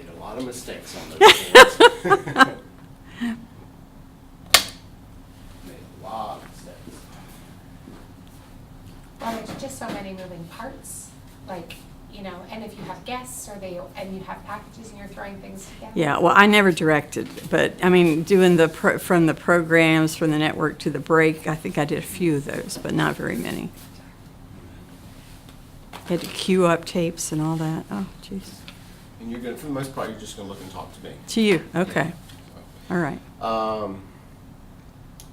Made a lot of mistakes on those boards. Made a lot of mistakes. Well, there's just so many moving parts, like, you know, and if you have guests and you have packages and you're throwing things together. Yeah, well, I never directed, but I mean, doing from the programs, from the network to the break, I think I did a few of those, but not very many. Had to queue up tapes and all that. Oh, jeez. And you're gonna, for the most part, you're just gonna look and talk to me. To you, okay. All right.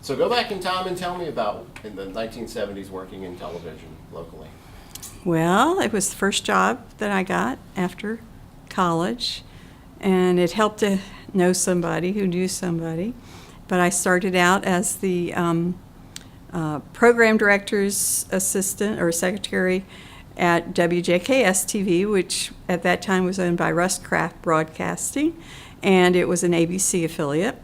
So go back in time and tell me about in the 1970s working in television locally. Well, it was the first job that I got after college, and it helped to know somebody who knew somebody. But I started out as the program director's assistant or secretary at WJKS-TV, which at that time was owned by Rustcraft Broadcasting, and it was an ABC affiliate.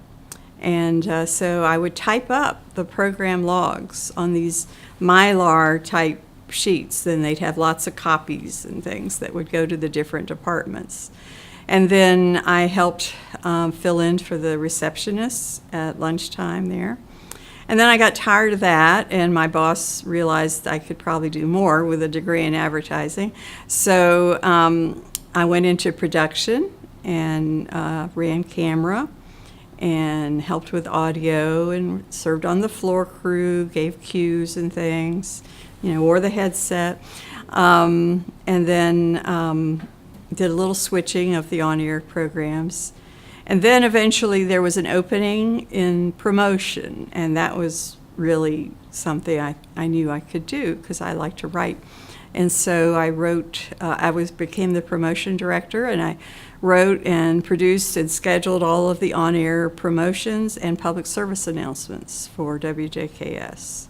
And so I would type up the program logs on these Mylar-type sheets. Then they'd have lots of copies and things that would go to the different departments. And then I helped fill in for the receptionists at lunchtime there. And then I got tired of that, and my boss realized I could probably do more with a degree in advertising. So I went into production and ran camera and helped with audio and served on the floor crew, gave cues and things, you know, wore the headset. And then did a little switching of the on-air programs. And then eventually there was an opening in promotion, and that was really something I knew I could do because I like to write. And so I wrote, became the promotion director, and I wrote and produced and scheduled all of the on-air promotions and public service announcements for WJKS.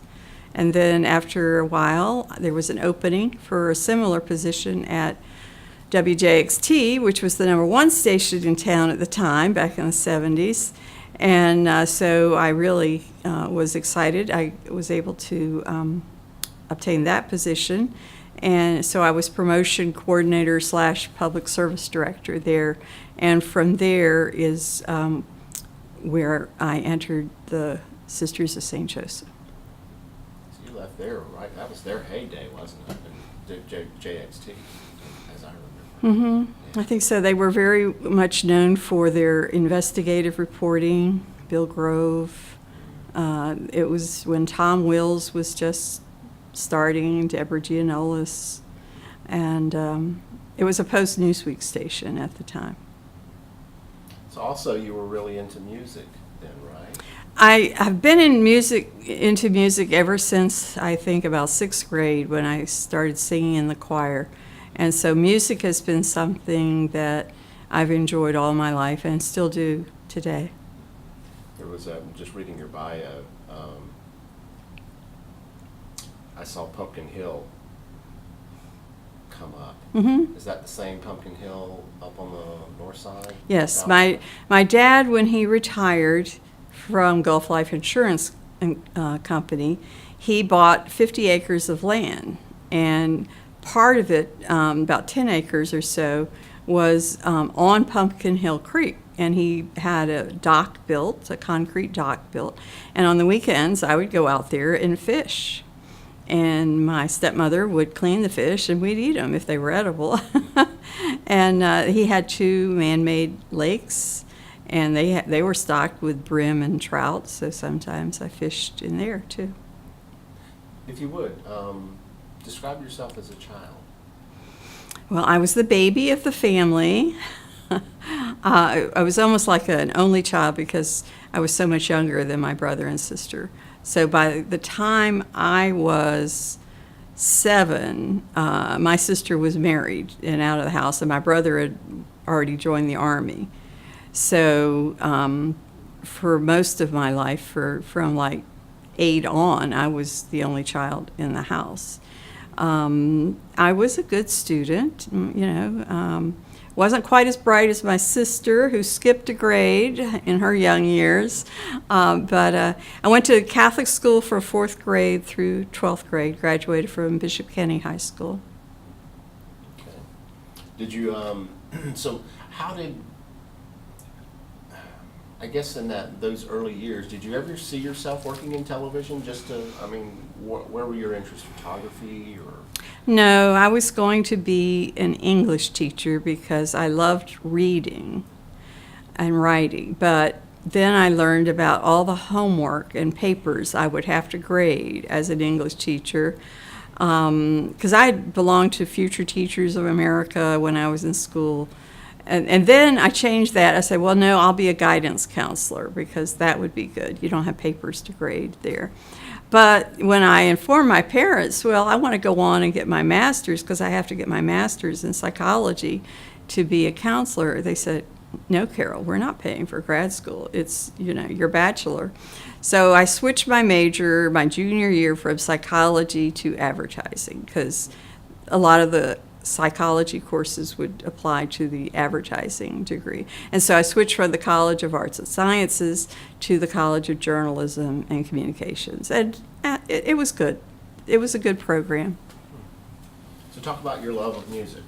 And then after a while, there was an opening for a similar position at WJXT, which was the #1 station in town at the time, back in the 70s. And so I really was excited. I was able to obtain that position. And so I was promotion coordinator / public service director there. And from there is where I entered the Sisters of St. Joseph. So you left there, right? That was their heyday, wasn't it? And JXT, as I remember. Mm-hmm. Yeah. I think so. They were very much known for their investigative reporting, Bill Grove. It was when Tom Wills was just starting, Deborah Gianolis, and it was a post-Newsweek station at the time. So also you were really into music then, right? I have been into music ever since I think about 6th grade when I started singing in the choir. And so music has been something that I've enjoyed all my life and still do today. There was, just reading your bio, I saw Pumpkin Hill come up. Mm-hmm. Is that the same Pumpkin Hill up on the north side? Yes. My dad, when he retired from Gulf Life Insurance Company, he bought 50 acres of land, and part of it, about 10 acres or so, was on Pumpkin Hill Creek. And he had a dock built, a concrete dock built. And on the weekends, I would go out there and fish. And my stepmother would clean the fish, and we'd eat them if they were edible. And he had 2 man-made lakes, and they were stocked with brim and trout, so sometimes I fished in there, too. If you would, describe yourself as a child. Well, I was the baby of the family. I was almost like an only child because I was so much younger than my brother and sister. So by the time I was 7, my sister was married and out of the house, and my brother had already joined the Army. So for most of my life, from like 8 on, I was the only child in the house. I was a good student, wasn't quite as bright as my sister, who skipped a grade in her young years. But I went to Catholic school for 4th grade through 12th grade, graduated from Bishop Kenny High School. Okay. Did you So how did, I guess in those early years, did you ever see yourself working in television? Just to, I mean, where were your interests? Photography or? No, I was going to be an English teacher because I loved reading and writing, but then I learned about all the homework and papers I would have to grade as an English teacher, because I belonged to Future Teachers of America when I was in school. And then I changed that. I said, well, no, I'll be a guidance counselor because that would be good. You don't have papers to grade there. But when I informed my parents, well, I want to go on and get my master's because I have to get my master's in psychology to be a counselor, they said, no, Carol, we're not paying for grad school. It's, your bachelor. So I switched my major my junior year from psychology to advertising because a lot of the psychology courses would apply to the advertising degree. And so I switched from the College of Arts and Sciences to the College of Journalism and Communications. And it was good. It was a good program. So talk about your love of music.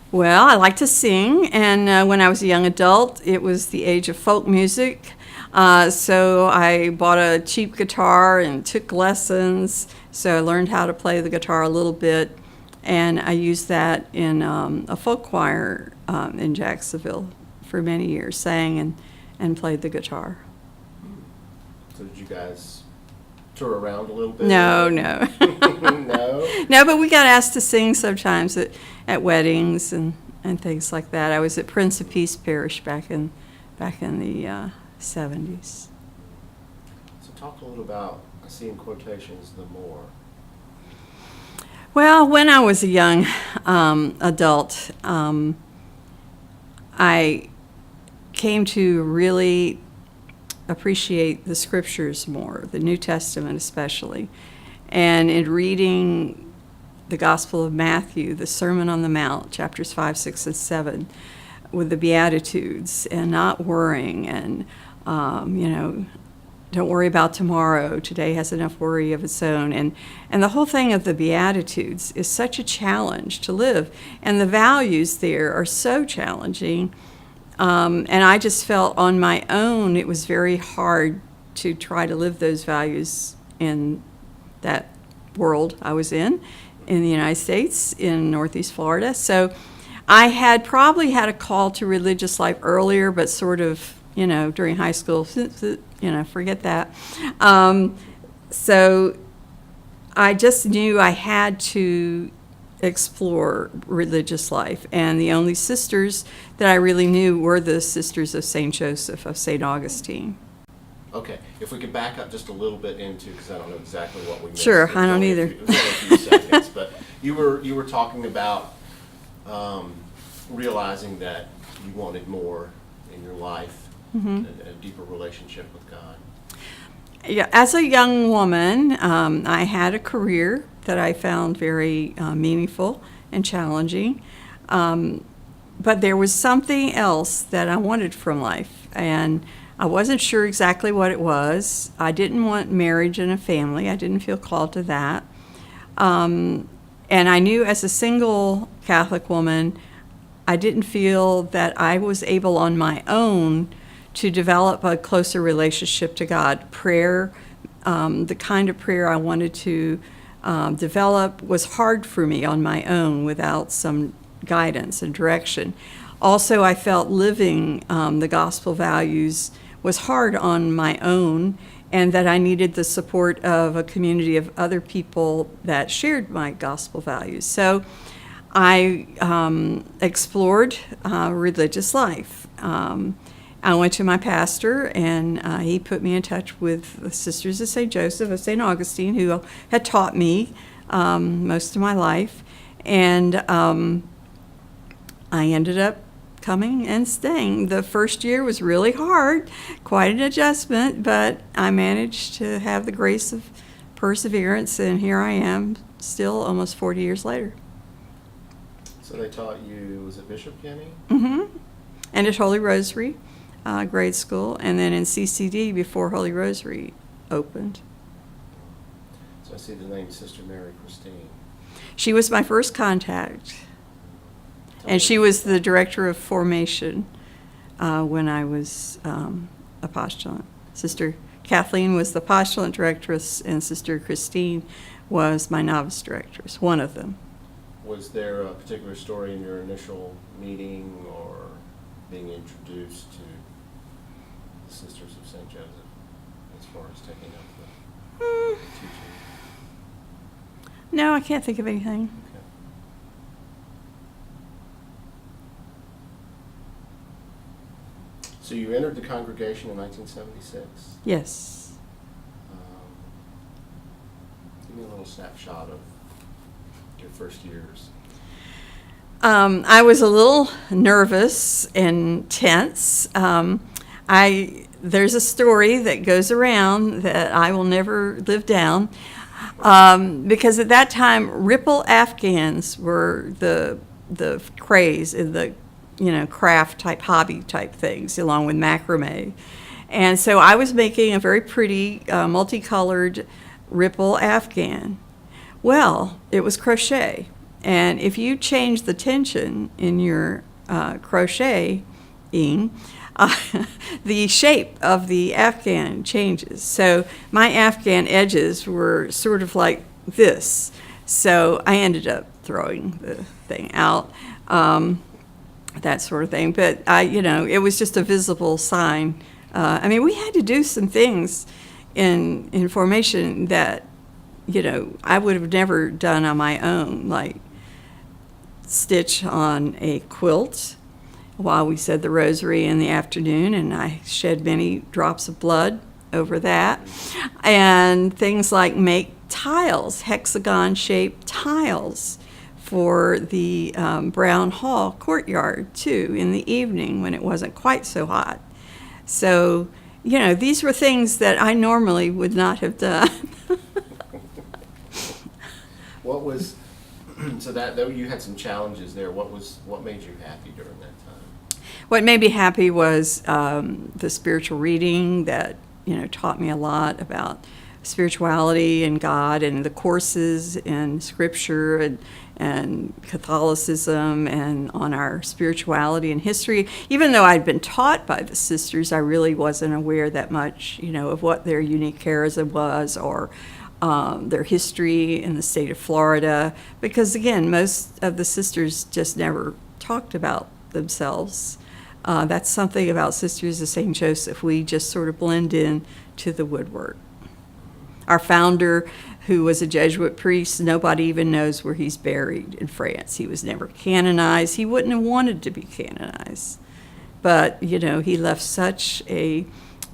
Well, I like to sing, and when I was a young adult, it was the age of folk music. So I bought a cheap guitar and took lessons. So I learned how to play the guitar a little bit, and I used that in a folk choir in Jacksonville for many years, sang and played the guitar. So did you guys tour around a little bit? No. No? No, but we got asked to sing sometimes at weddings and things like that. I was at Prince of Peace Parish back in the 70s. So talk a little about, I see in quotations, the more. Well, when I was a young adult, I came to really appreciate the scriptures more, the New Testament especially. And in reading the Gospel of Matthew, the Sermon on the Mount, chapters 5, 6, and 7, with the Beatitudes, and not worrying, and, don't worry about tomorrow. Today has enough worry of its own. And the whole thing of the Beatitudes is such a challenge to live. And the values there are so challenging. And I just felt on my own it was very hard to try to live those values in that world I was in the United States, in Northeast Florida. So I had probably had a call to religious life earlier, but sort of, during high school, forget that. So I just knew I had to explore religious life. And the only sisters that I really knew were the Sisters of St. Joseph of St. Augustine. Okay, if we could back up just a little bit into, because I don't know exactly what we missed. Sure, I don't either. It was only a few seconds, but you were talking about realizing that you wanted more in your life, a deeper relationship with God. Yeah, as a young woman, I had a career that I found very meaningful and challenging, but there was something else that I wanted from life, and I wasn't sure exactly what it was. I didn't want marriage and a family. I didn't feel called to that. And I knew as a single Catholic woman, I didn't feel that I was able on my own to develop a closer relationship to God. Prayer, the kind of prayer I wanted to develop, was hard for me on my own without some guidance and direction. Also, I felt living the gospel values was hard on my own, and that I needed the support of a community of other people that shared my gospel values. So I explored religious life. I went to my pastor, and he put me in touch with the Sisters of St. Joseph of St. Augustine, who had taught me most of my life. And I ended up coming and staying. The first year was really hard, quite an adjustment, but I managed to have the grace of perseverance, and here I am still almost 40 years later. So they taught you, was it Bishop Kenny? Mm-hmm. And at Holy Rosary grade school, and then in CCD before Holy Rosary opened. So I see the name Sister Mary Christine. She was my first contact. And she was the director of formation when I was a postulant. Sister Kathleen was the postulant directress, and Sister Christine was my novice directress, one of them. Was there a particular story in your initial meeting or being introduced to the Sisters of St. Joseph as far as taking up the teaching? No, I can't think of anything. Okay. So you entered the congregation in 1976. Yes. Give me a little snapshot of your first years. I was a little nervous and tense. There's a story that goes around that I will never live down, because at that time ripple Afghans were the craze in the craft type hobby type things, along with macrame. And so I was making a very pretty multicolored ripple Afghan. Well, it was crochet, and if you change the tension in your crocheting, the shape of the Afghan changes. So my Afghan edges were sort of like this. So I ended up throwing the thing out, that sort of thing. But it was just a visible sign. We had to do some things in formation that I would have never done on my own, like stitch on a quilt while we said the rosary in the afternoon, and I shed many drops of blood over that. And things like make tiles, hexagon-shaped tiles for the Brown Hall courtyard, too, in the evening when it wasn't quite so hot. So, these were things that I normally would not have done. What was so that though you had some challenges there? What made you happy during that time? What made me happy was the spiritual reading that taught me a lot about spirituality and God, and the courses in Scripture and Catholicism and on our spirituality and history. Even though I'd been taught by the sisters, I really wasn't aware that much, of what their unique charism was, or their history in the state of Florida, because again, most of the sisters just never talked about themselves. That's something about Sisters of St. Joseph. We just sort of blend in to the woodwork. Our founder, who was a Jesuit priest, nobody even knows where he's buried in France. He was never canonized. He wouldn't have wanted to be canonized. But, he left such a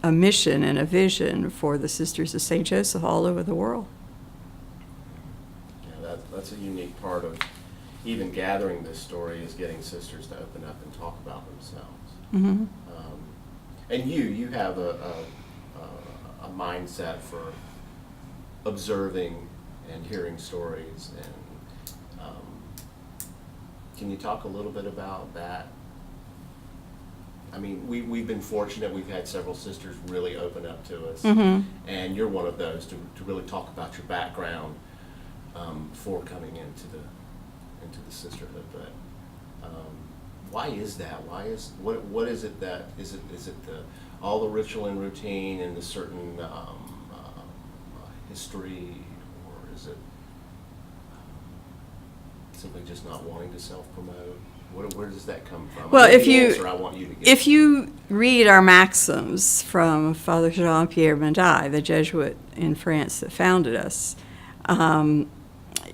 mission and a vision for the Sisters of St. Joseph all over the world. Yeah, that's a unique part of even gathering this story, is getting sisters to open up and talk about themselves. Mm-hmm. And you have a mindset for observing and hearing stories, and can you talk a little bit about that? We've been fortunate. We've had several sisters really open up to us, Mm-hmm. and you're one of those to really talk about your background before coming into the sisterhood. But why is that? What is it that is it the all the ritual and routine and the certain history, or is it simply just not wanting to self-promote? Where does that come from? Well, I want you to get. if you read our maxims from Father Jean-Pierre Mandai, the Jesuit in France that founded us,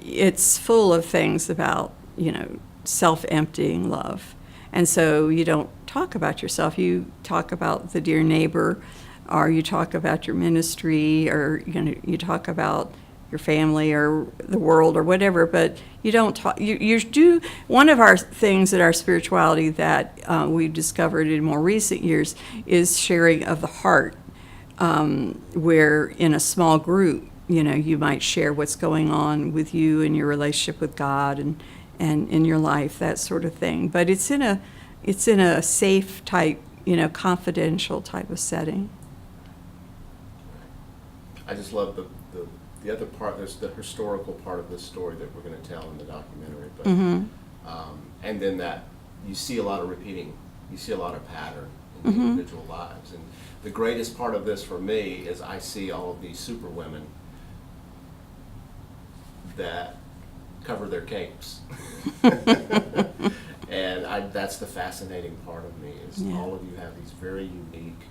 it's full of things about, self-emptying love. And so you don't talk about yourself. You talk about the dear neighbor, or you talk about your ministry, or you talk about your family or the world or whatever, but you don't talk. You do. One of our things in our spirituality that we've discovered in more recent years is sharing of the heart, where in a small group, you might share what's going on with you and your relationship with God and in your life, that sort of thing. But it's in a safe type, confidential type of setting. I just love the other part. There's the historical part of this story that we're going to tell in the documentary, but Mm-hmm. And then that you see a lot of repeating, you see a lot of pattern in Mhm. individual lives. And the greatest part of this for me is I see all of these super women that cover their capes. And that's the fascinating part of me is Yeah. all of you have these very unique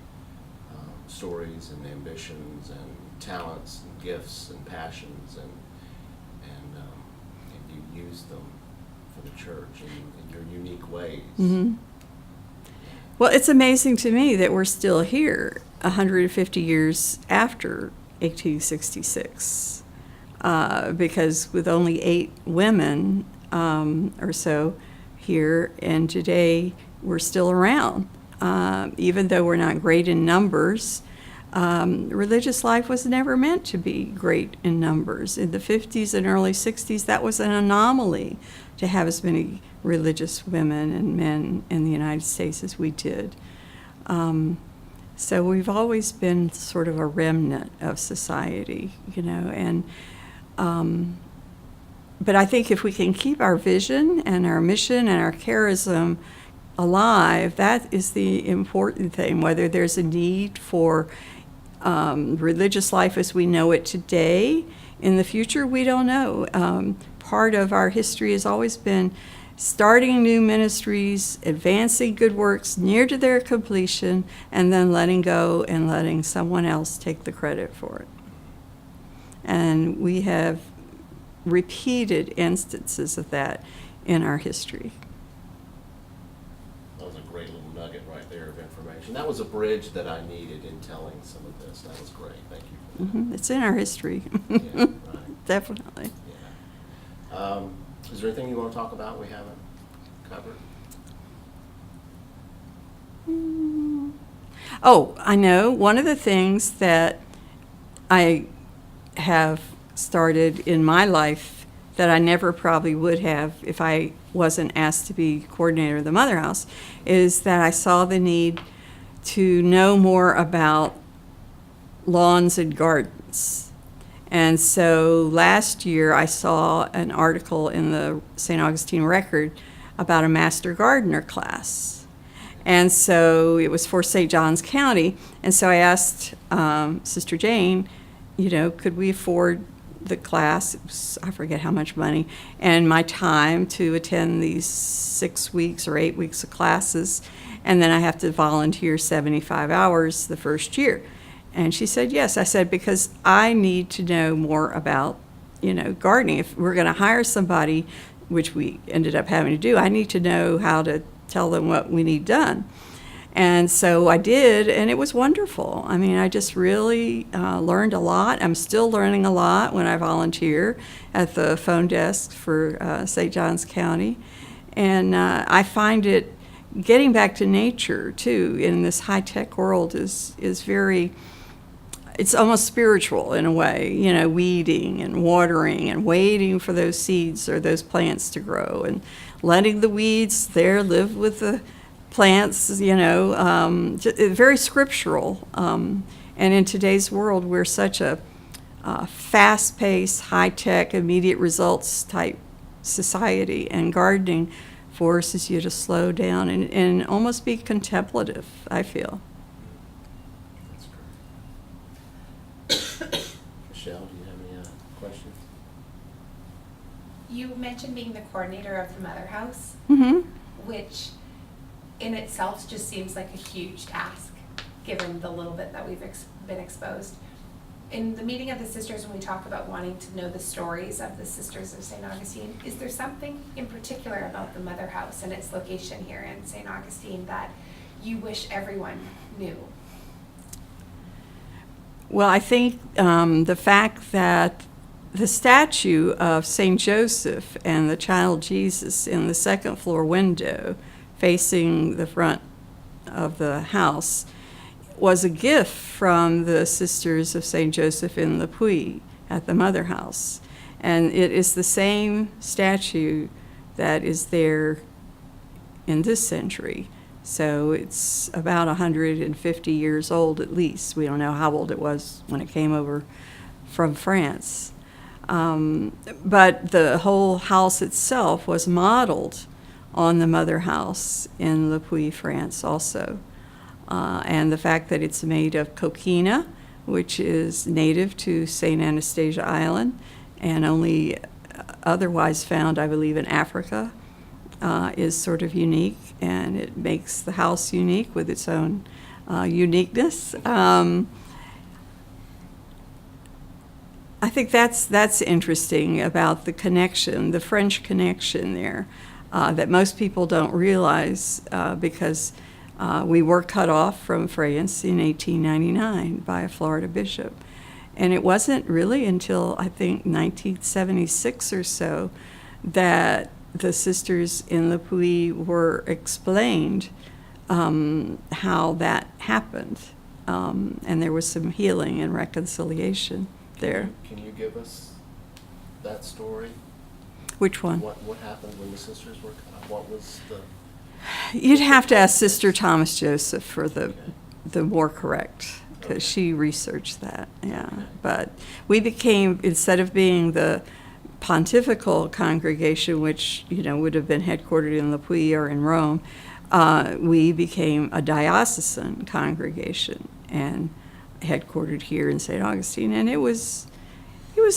stories and ambitions and talents and gifts and passions, and you use them for the church in your unique ways. Mhm. Well, it's amazing to me that we're still here 150 years after 1866, because with only 8 women or so here, and today we're still around. Even though we're not great in numbers, religious life was never meant to be great in numbers. In the 50s and early 60s, that was an anomaly to have as many religious women and men in the United States as we did. So we've always been sort of a remnant of society, you know, and but I think if we can keep our vision and our mission and our charism alive, that is the important thing. Whether there's a need for religious life as we know it today, in the future, we don't know. Part of our history has always been starting new ministries, advancing good works near to their completion, and then letting go and letting someone else take the credit for it. And we have repeated instances of that in our history. That was a great little nugget right there of information. That was a bridge that I needed in telling some of this. That was great. Thank you for that. Mm-hmm. It's in our history. Yeah, right. Definitely. Yeah. Is there anything you want to talk about we haven't covered? Oh, I know. One of the things that I have started in my life that I never probably would have if I wasn't asked to be coordinator of the Mother House is that I saw the need to know more about lawns and gardens. And so last year I saw an article in the St. Augustine Record about a Master Gardener class. And so it was for St. Johns County. And so I asked Sister Jane, you know, could we afford the class? It was, I forget how much money, and my time to attend these 6 weeks or 8 weeks of classes. And then I have to volunteer 75 hours the first year. And she said, yes. I said, because I need to know more about, you know, gardening. If we're going to hire somebody, which we ended up having to do, I need to know how to tell them what we need done. And so I did, and it was wonderful. I mean, I just really learned a lot. I'm still learning a lot when I volunteer at the phone desk for St. Johns County. And I find it, getting back to nature, too, in this high-tech world is very, it's almost spiritual in a way, you know, weeding and watering and waiting for those seeds or those plants to grow and letting the weeds there live with the plants, you know, very scriptural. And in today's world, we're such a fast-paced, high-tech, immediate results type society, and gardening forces you to slow down and almost be contemplative, I feel. That's great. Michelle, do you have any questions? You mentioned being the coordinator of the Mother House, Mm-hmm. which in itself just seems like a huge task, given the little bit that we've been exposed. In the meeting of the sisters, when we talk about wanting to know the stories of the Sisters of St. Augustine, is there something in particular about the Mother House and its location here in St. Augustine that you wish everyone knew? Well, I think the fact that the statue of St. Joseph and the child Jesus in the second floor window facing the front of the house was a gift from the Sisters of St. Joseph in the Puy at the Mother House. And it is the same statue that is there in this century. So it's about 150 years old at least. We don't know how old it was when it came over from France. But the whole house itself was modeled on the mother house in Le Puy, France also. And the fact that it's made of coquina, which is native to St. Anastasia Island and only otherwise found, I believe, in Africa, is sort of unique, and it makes the house unique with its own uniqueness. I think that's interesting about the connection, the French connection there, that most people don't realize because we were cut off from France in 1899 by a Florida bishop. And it wasn't really until, I think, 1976 or so that the sisters in Le Puy were explained how that happened. And there was some healing and reconciliation there. Can you give us that story? Which one? What happened when the sisters were cut off? What was the... You'd have to ask Sister Thomas Joseph for the Okay. more correct, because Okay. she researched that, yeah. Okay. But we became, instead of being the pontifical congregation, which, would have been headquartered in Le Puy or in Rome, we became a diocesan congregation and headquartered here in St. Augustine, and it was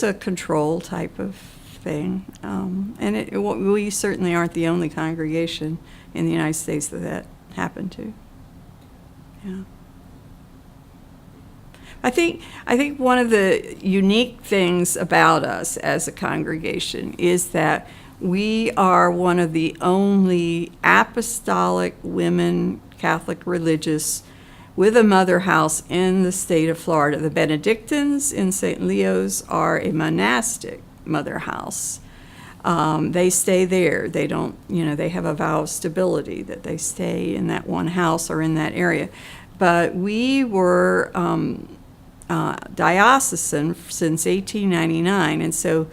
a control type of thing, and we certainly aren't the only congregation in the United States that happened to. Yeah. I think one of the unique things about us as a congregation is that we are one of the only apostolic women Catholic religious with a mother house in the state of Florida. The Benedictines in St. Leo's are a monastic mother house. They stay there. They don't, they have a vow of stability that they stay in that one house or in that area. But we were diocesan since 1899, and so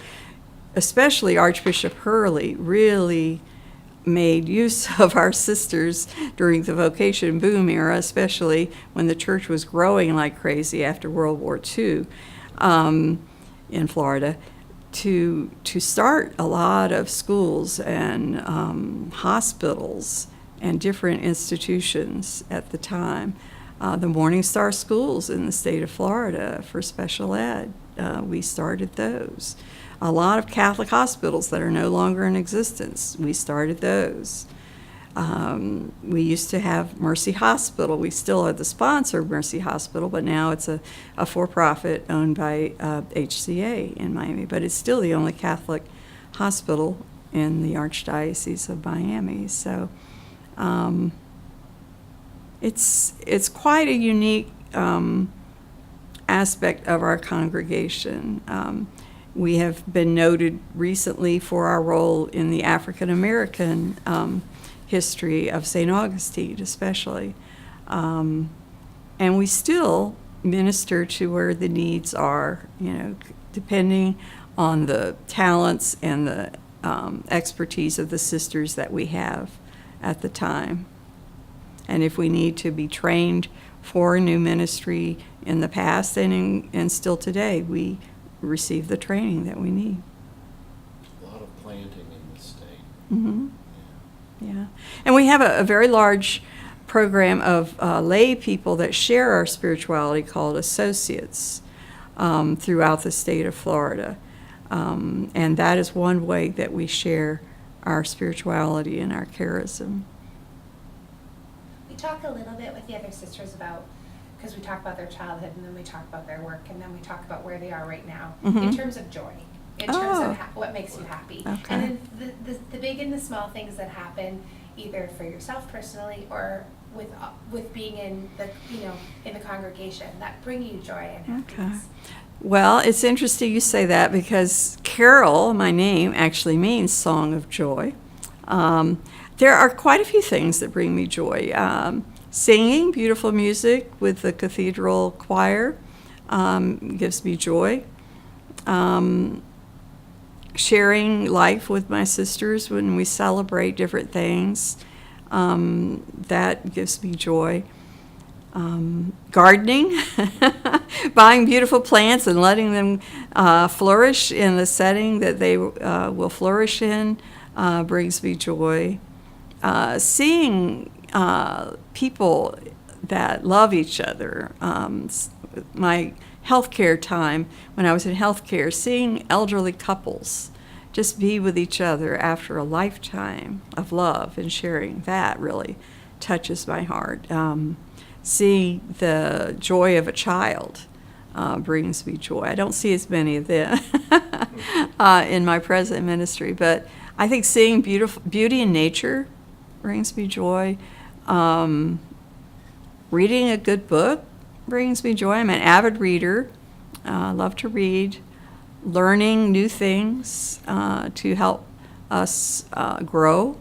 especially Archbishop Hurley really made use of our sisters during the vocation boom era, especially when the church was growing like crazy after World War II in Florida, to start a lot of schools and hospitals and different institutions at the time. The Morning Star schools in the state of Florida for special ed, we started those. A lot of Catholic hospitals that are no longer in existence, we started those. We used to have Mercy Hospital. We still are the sponsor of Mercy Hospital, but now it's a for-profit owned by HCA in Miami. But it's still the only Catholic hospital in the Archdiocese of Miami. So it's quite a unique aspect of our congregation. We have been noted recently for our role in the African American history of St. Augustine, especially. And we still minister to where the needs are, depending on the talents and the expertise of the sisters that we have at the time. And if we need to be trained for a new ministry in the past and still today, we receive the training that we need. A lot of planting in the state. Mm-hmm. Yeah. And we have a very large program of lay people that share our spirituality called associates throughout the state of Florida. And that is one way that we share our spirituality and our charism. We talk a little bit with the other sisters about, because we talk about their childhood and then we talk about their work and then we talk about where they are right now in terms of joy, in terms of what makes you happy. Okay. And then the big and the small things that happen either for yourself personally or with being in the in the congregation that bring you joy and happiness. Okay. Well, it's interesting you say that because Carol, my name, actually means Song of Joy. There are quite a few things that bring me joy. Singing beautiful music with the cathedral choir gives me joy. Sharing life with my sisters when we celebrate different things, that gives me joy. Gardening buying beautiful plants and letting them flourish in the setting that they will flourish in brings me joy. Seeing people that love each other. My healthcare time, when I was in healthcare, seeing elderly couples just be with each other after a lifetime of love and sharing, that really touches my heart. Seeing the joy of a child brings me joy. I don't see as many of them in my present ministry, but I think seeing beauty in nature brings me joy. Reading a good book brings me joy. I'm an avid reader. I love to read. Learning new things to help us grow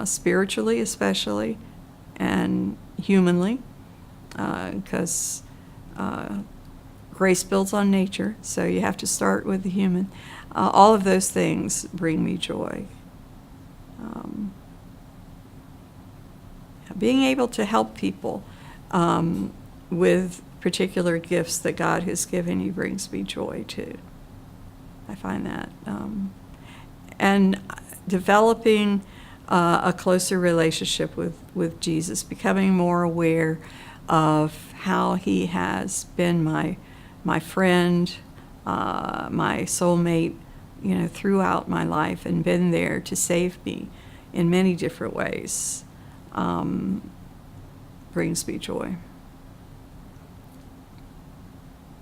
spiritually, especially, and humanly, because grace builds on nature, so you have to start with the human. All of those things bring me joy. Being able to help people with particular gifts that God has given you brings me joy too. I find that. And developing a closer relationship with Jesus, becoming more aware of how he has been my friend, my soulmate, throughout my life, and been there to save me in many different ways, brings me joy.